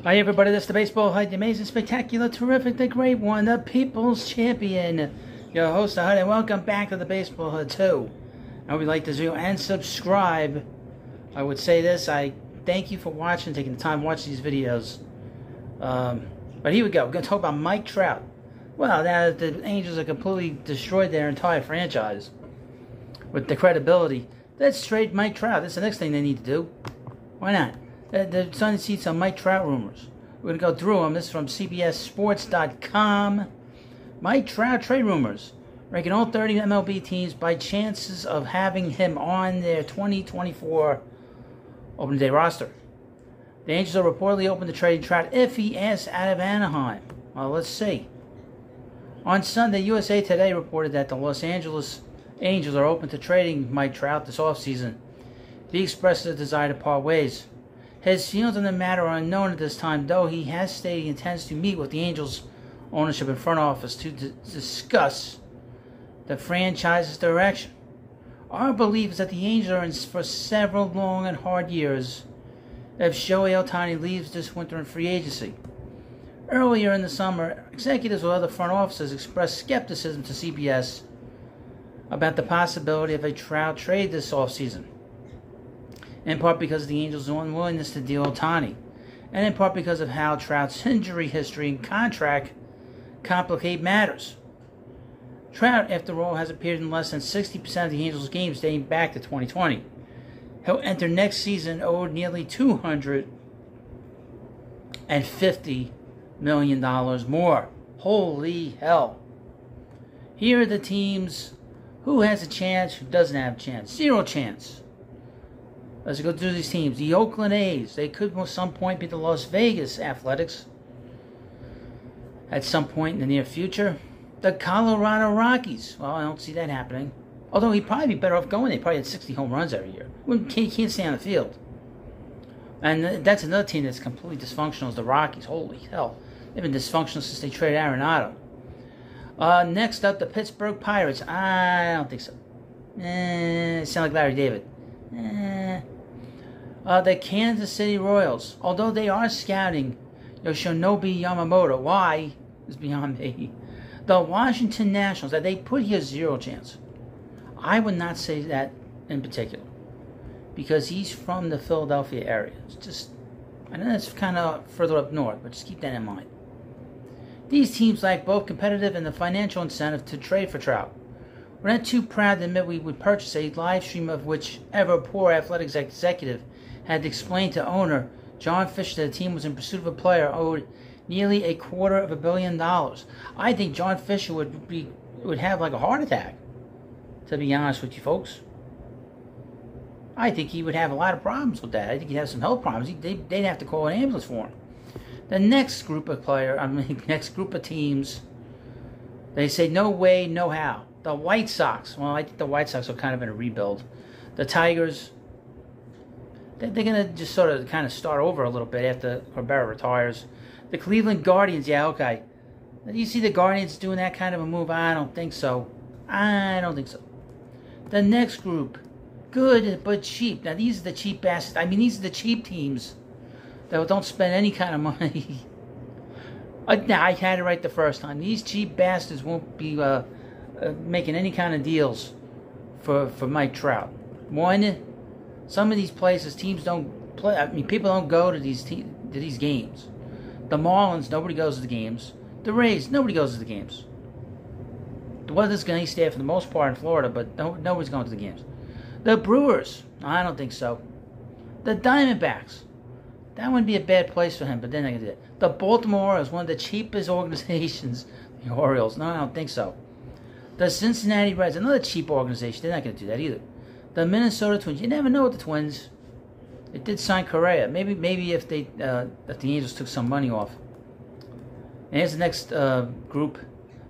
Hi everybody, this is the Baseball Hut, the amazing, spectacular, terrific, the great one, the People's Champion. Your host, the Hut, and welcome back to the Baseball Hut 2. I would like to do and subscribe. I would say this, I thank you for watching, taking the time to watch these videos. But here we go, we're going to talk about Mike Trout. Well, now that the Angels have completely destroyed their entire franchise with the credibility, let's trade Mike Trout. That's the next thing they need to do. Why not? They're starting to see some Mike Trout rumors. We're going to go through them. This is from CBSSports.com. Mike Trout trade rumors. Ranking all 30 MLB teams by chances of having him on their 2024 opening day roster. The Angels are reportedly open to trading Trout if he asks out of Anaheim. Well, let's see. On Sunday, USA Today reported that the Los Angeles Angels are open to trading Mike Trout this offseason. He expressed a desire to part ways. His feelings on the matter are unknown at this time, though he has stated he intends to meet with the Angels ownership and front office to discuss the franchise's direction. Our belief is that the Angels are in for several long and hard years if Shohei Ohtani leaves this winter in free agency. Earlier in the summer, executives with other front offices expressed skepticism to CBS about the possibility of a Trout trade this offseason, in part because of the Angels' unwillingness to deal Ohtani, and in part because of how Trout's injury history and contract complicate matters. Trout, after all, has appeared in less than 60% of the Angels' games dating back to 2020. He'll enter next season owed nearly $250 million more. Holy hell. Here are the teams. Who has a chance, who doesn't have a chance? Zero chance. Let's go through these teams. The Oakland A's. They could at some point be the Las Vegas Athletics at some point in the near future. The Colorado Rockies. Well, I don't see that happening. Although he'd probably be better off going. They probably had 60 home runs every year. He can't stay on the field. And that's another team that's completely dysfunctional is the Rockies. Holy hell. They've been dysfunctional since they traded Arenado. Next up, the Pittsburgh Pirates. I don't think so. Sound like Larry David. The Kansas City Royals. Although they are scouting Yoshinobu Yamamoto. Why is beyond me. The Washington Nationals. That they put here zero chance. I would not say that in particular. Because he's from the Philadelphia area. It's just, I know that's kind of further up north, but just keep that in mind. These teams lack both competitive and the financial incentive to trade for Trout. We're not too proud to admit we would purchase a live stream of whichever poor athletics executive had explained to owner John Fisher that the team was in pursuit of a player owed nearly $250 million. I think John Fisher would have like a heart attack, to be honest with you folks. I think he would have a lot of problems with that. I think he'd have some health problems. They'd have to call an ambulance for him. The next group of next group of teams, they say no way, no how. The White Sox. Well, I think the White Sox are kind of in a rebuild. The Tigers, they're going to just sort of kind of start over a little bit after Cabrera retires. The Cleveland Guardians, yeah, okay. Do you see the Guardians doing that kind of a move? I don't think so. I don't think so. The next group, good but cheap. Now, these are the cheap bastards. I mean, these are the cheap teams that don't spend any kind of money. I had it right the first time. These cheap bastards won't be making any kind of deals for Mike Trout. One, some of these places teams don't play. I mean, people don't go to these games. The Marlins, nobody goes to the games. The Rays, nobody goes to the games. The weather's going to stay there for the most part in Florida, but nobody's going to the games. The Brewers, I don't think so. The Diamondbacks, that wouldn't be a bad place for him, but they're not going to do it. The Baltimore Orioles, one of the cheapest organizations. The Orioles, no, I don't think so. The Cincinnati Reds, another cheap organization. They're not going to do that either. The Minnesota Twins. You never know with the Twins. They did sign Correa. Maybe if the Angels took some money off. And here's the next group.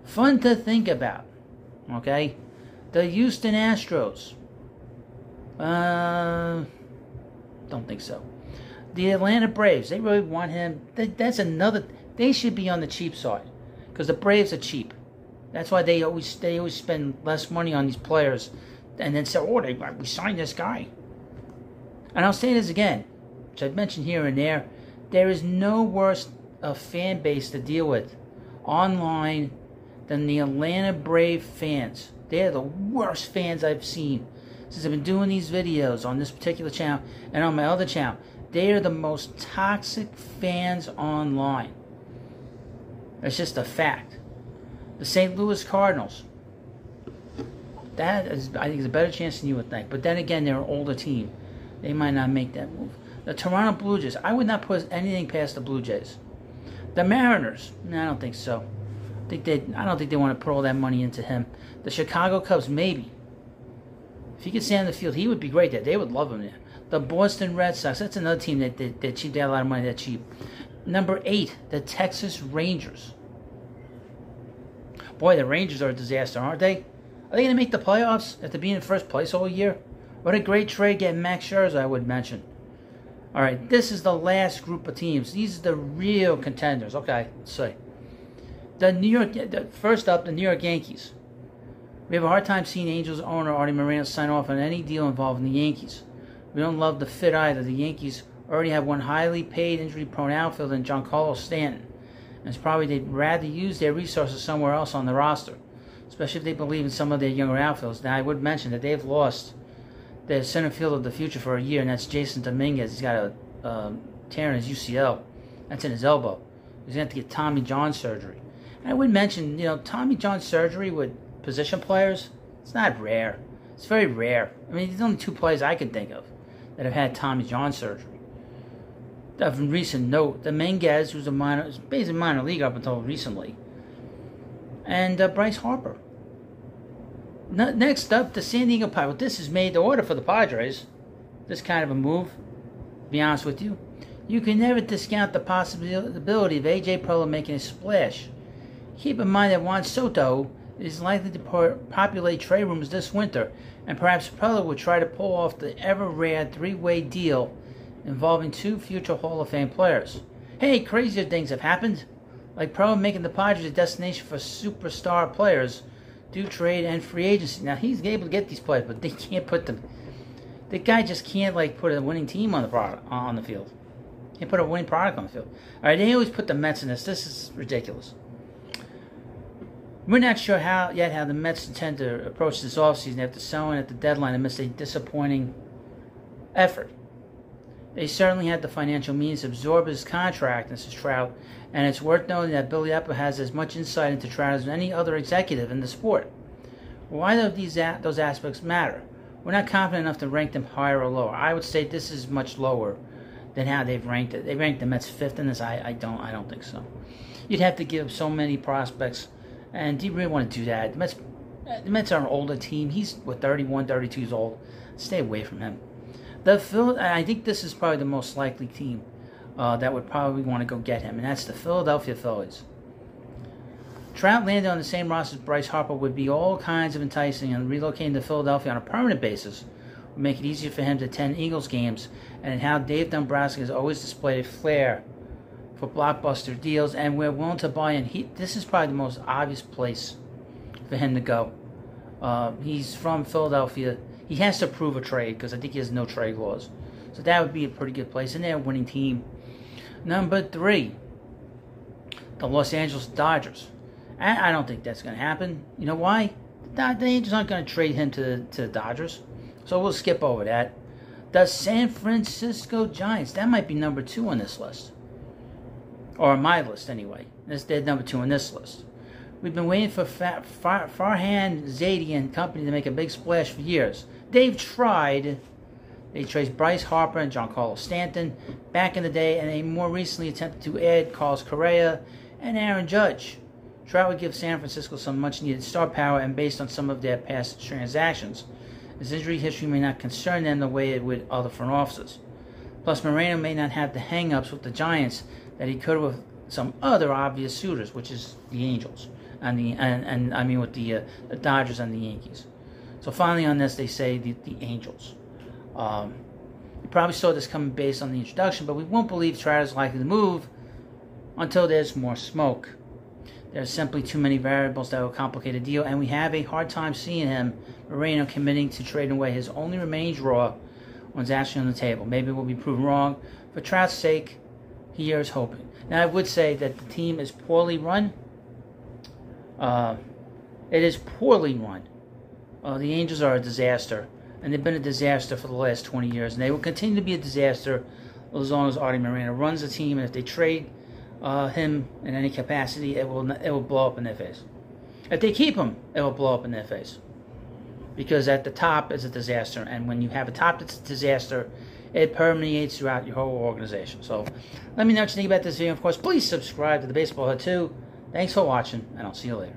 Fun to think about. Okay? The Houston Astros. Don't think so. The Atlanta Braves. They really want him. That's another. They should be on the cheap side. Because the Braves are cheap. That's why they always spend less money on these players, and then say, "Oh, we signed this guy." And I'll say this again, which I've mentioned here and there. There is no worse fan base to deal with online than the Atlanta Brave fans. They're the worst fans I've seen since I've been doing these videos on this particular channel and on my other channel. They are the most toxic fans online. That's just a fact. The St. Louis Cardinals. That is, I think, is a better chance than you would think. But then again, they're an older team. They might not make that move. The Toronto Blue Jays. I would not put anything past the Blue Jays. The Mariners. No, I don't think so. I don't think they want to put all that money into him. The Chicago Cubs, maybe. If he could stay on the field, he would be great there. They would love him there. The Boston Red Sox. That's another team that cheap. They have a lot of money that cheap. Number 8, the Texas Rangers. Boy, the Rangers are a disaster, aren't they? Are they going to make the playoffs after being in first place all year? What a great trade getting Max Scherzer, I would mention. All right, this is the last group of teams. These are the real contenders. Okay, let's see. First up, the New York Yankees. We have a hard time seeing Angels owner Artie Moreno sign off on any deal involving the Yankees. We don't love the fit either. The Yankees already have one highly paid, injury-prone outfielder in Giancarlo Stanton. And it's probably they'd rather use their resources somewhere else on the roster, especially if they believe in some of their younger outfielders. Now, I would mention that they've lost their center fielder of the future for a year, and that's Jason Dominguez. He's got a tear in his UCL. That's in his elbow. He's going to have to get Tommy John surgery. And I would mention, Tommy John surgery with position players, it's not rare. It's very rare. I mean, there's only 2 players I can think of that have had Tommy John surgery. Of recent note, Dominguez, who's basically minor league up until recently, and Bryce Harper. Next up, the San Diego Padres. Well, this has made the order for the Padres. This kind of a move, to be honest with you. You can never discount the possibility of A.J. Preller making a splash. Keep in mind that Juan Soto is likely to populate trade rooms this winter, and perhaps Preller would try to pull off the ever-rare 3-way deal involving 2 future Hall of Fame players. Hey, crazier things have happened, like Preller making the Padres a destination for superstar players due trade and free agency. Now, he's able to get these players, but they can't put them. The guy just can't put a winning team on the field. Can't put a winning product on the field. All right, they always put the Mets in this. This is ridiculous. We're not sure how the Mets intend to approach this offseason after selling at the deadline amidst a disappointing effort. They certainly had the financial means to absorb his contract, Mrs. Trout, and it's worth noting that Billy Epper has as much insight into Trout as any other executive in the sport. Why do those aspects matter? We're not confident enough to rank them higher or lower. I would say this is much lower than how they've ranked it. They ranked the Mets 5th in this. I don't think so. You'd have to give so many prospects, and do you really want to do that? The Mets are an older team. He's 31, 32 years old. Stay away from him. I think this is probably the most likely team that would probably want to go get him, and that's the Philadelphia Phillies. Trout landed on the same roster as Bryce Harper would be all kinds of enticing, and relocating to Philadelphia on a permanent basis would make it easier for him to attend Eagles games, and how Dave Dombrowski has always displayed a flair for blockbuster deals, and we're willing to buy in. This is probably the most obvious place for him to go. He's from Philadelphia. He has to approve a trade because I think he has no trade laws. So that would be a pretty good place. And they're a winning team. Number 3, the Los Angeles Dodgers. I don't think that's going to happen. You know why? The Angels aren't going to trade him to the Dodgers. So we'll skip over that. The San Francisco Giants. That might be number 2 on this list. Or on my list, anyway. They're number 2 on this list. We've been waiting for Farhan Zaidi and company to make a big splash for years. They've tried. They traced Bryce Harper and Giancarlo Stanton back in the day, and they more recently attempted to add Carlos Correa and Aaron Judge. Trout would give San Francisco some much-needed star power, and based on some of their past transactions, his injury history may not concern them the way it would other front offices. Plus, Moreno may not have the hang-ups with the Giants that he could with some other obvious suitors, which is the Angels, and I mean with the Dodgers and the Yankees. So finally on this, they say the Angels. You probably saw this coming based on the introduction, but we won't believe Trout is likely to move until there's more smoke. There's simply too many variables that will complicate a deal, and we have a hard time seeing him, Moreno, committing to trading away his only remaining draw when it's actually on the table. Maybe we'll be proven wrong. For Trout's sake, Here's hoping. Now, I would say that the team is poorly run. It is poorly run. The Angels are a disaster, and they've been a disaster for the last 20 years, and they will continue to be a disaster as long as Artie Moreno runs the team. And if they trade him in any capacity, it will blow up in their face. If they keep him, it will blow up in their face. Because at the top is a disaster, and when you have a top that's a disaster, it permeates throughout your whole organization. So let me know what you think about this video. Of course, please subscribe to the Baseball Hut 2. Thanks for watching, and I'll see you later.